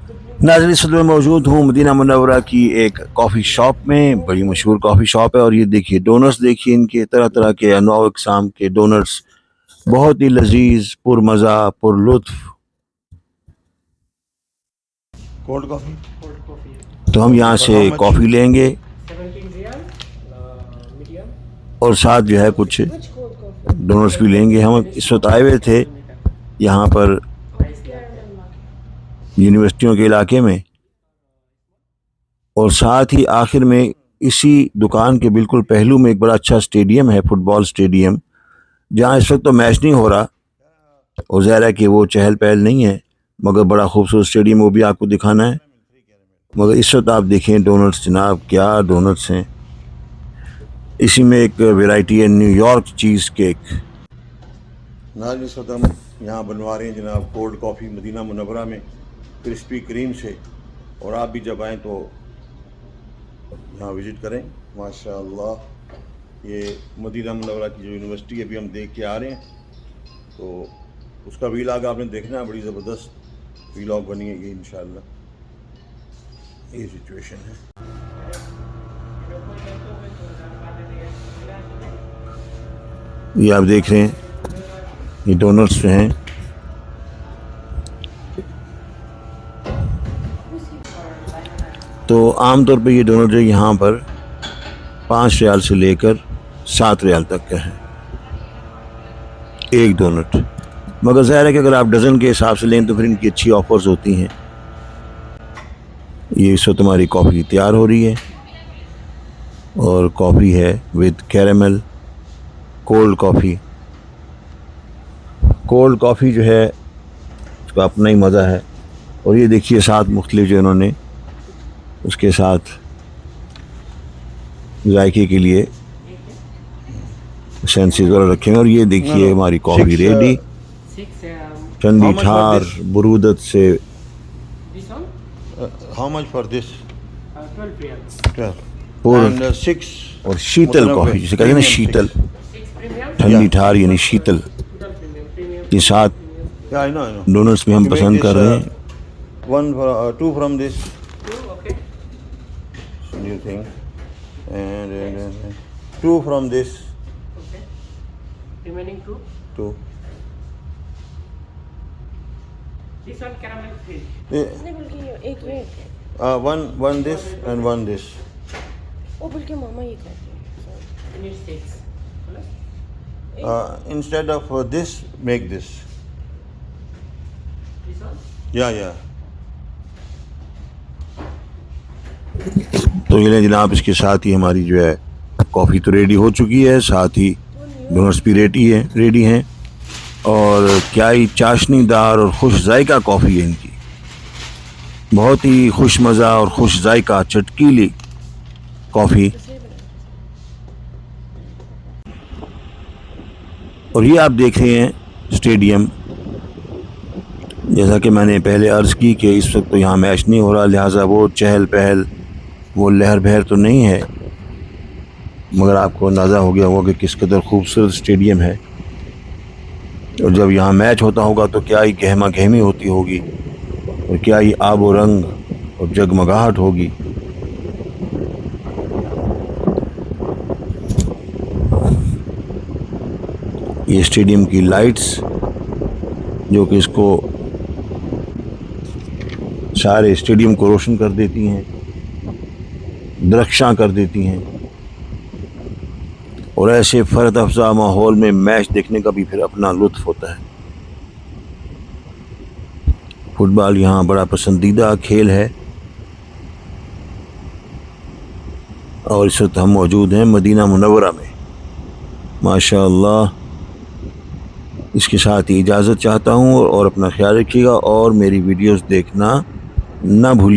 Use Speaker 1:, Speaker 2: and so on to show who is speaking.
Speaker 1: नाज़रीन, इस वक्त मैं मौजूद हूँ मदीना मुनव्वरा की एक कॉफ़ी शॉप में। बड़ी मशहूर कॉफ़ी शॉप है और ये देखिए डोनट्स, देखिए इनके तरह तरह के अनवाउ अक़साम के डोनट्स, बहुत ही लजीज, पुरमज़ा, पुरलुत्फ़। कोल्ड कॉफ़ी, तो हम यहाँ से कॉफ़ी लेंगे और साथ जो है कुछ डोनट्स भी लेंगे। हम इस वक्त आए हुए थे यहाँ पर यूनिवर्सिटियों के इलाके में, और साथ ही आखिर में इसी दुकान के बिल्कुल पहलू में एक बड़ा अच्छा स्टेडियम है, फुटबॉल स्टेडियम, जहाँ इस वक्त तो मैच नहीं हो रहा और ज़ाहिर है कि वो चहल पहल नहीं है, मगर बड़ा खूबसूरत स्टेडियम, वो भी आपको दिखाना है। मगर इस वक्त आप देखें डोनट्स, जनाब क्या डोनट्स हैं। इसी में एक वैरायटी है न्यूयॉर्क चीज़ केक। नाज़रीन, इस वक्त हम यहाँ बनवा रहे हैं जनाब कोल्ड कॉफ़ी मदीना मुनव्वरा में क्रिस्पी क्रीम से, और आप भी जब आएँ तो यहाँ विज़िट करें। माशाअल्लाह, ये मदीना मुनव्वरा की जो यूनिवर्सिटी अभी हम देख के आ रहे हैं, तो उसका वीलॉग आपने देखना है, बड़ी ज़बरदस्त वीलॉग बनी है ये इंशाअल्लाह। ये सिचुएशन है। ये आप देख रहे हैं, ये डोनट्स जो हैं तो आमतौर पे ये डोनट जो यहाँ पर 5 रियाल से लेकर 7 रियाल तक का है एक डोनट। मगर ज़ाहिर है कि अगर आप डज़न के हिसाब से लें तो फिर इनकी अच्छी ऑफ़र्स होती हैं। ये इस वक्त हमारी कॉफ़ी तैयार हो रही है और कॉफ़ी है with caramel cold coffee. Cold coffee जो है उसका अपना ही मज़ा है। और ये देखिए साथ मुख्तलिफ जो इन्होंने उसके साथ जायके के लिए सेंसेस वगैरह रखे हैं। और ये देखिए हमारी कॉफ़ी रेडी, ठंडी ठार बुरूदत से। How much for this? 6। और शीतल कॉफ़ी जिसे कहते हैं ना, शीतल, ठंडी ठार यानी शीतल के साथ डोनट्स में हम पसंद कर रहे हैं। 2 from this new thing, and 2 from this.
Speaker 2: Okay. Remaining 2.
Speaker 1: 2.
Speaker 2: This one caramel free.
Speaker 1: One this and one this.
Speaker 3: ओ बल्कि मामा ये कहते हैं
Speaker 2: You need 6.
Speaker 1: Instead of this, make this.
Speaker 2: This one?
Speaker 1: Yeah. तो ये लें जनाब, इसके साथ ही हमारी जो है कॉफ़ी तो रेडी हो चुकी है, साथ ही डोनट्स भी रेडी हैं। और क्या ही चाशनीदार और खुश जायका कॉफ़ी है इनकी, बहुत ही खुश मज़ा और खुश जायका चटकीली कॉफ़ी। और ये आप देख रहे हैं स्टेडियम, जैसा कि मैंने पहले अर्ज़ की कि इस वक्त तो यहाँ मैच नहीं हो रहा, लिहाजा वो चहल पहल, वो लहर बहर तो नहीं है। मगर आपको अंदाज़ा हो गया होगा कि किस कदर खूबसूरत स्टेडियम है। और जब यहाँ मैच होता होगा तो क्या ही गहमा गहमी होती होगी और क्या ही आब व रंग और जगमगाहट होगी। ये स्टेडियम की लाइट्स जो कि इसको सारे स्टेडियम को रोशन कर देती हैं, दरख्शां कर देती हैं। और ऐसे फ़र्द अफ़ज़ा माहौल में मैच देखने का भी फिर अपना लुत्फ़ होता है। फुटबॉल यहाँ बड़ा पसंदीदा खेल है। और इस वक्त हम मौजूद हैं मदीना मुनव्वरा में। माशाअल्लाह, इसके साथ ही इजाज़त चाहता हूँ और अपना ख्याल रखिएगा और मेरी वीडियोस देखना ना भूलिए।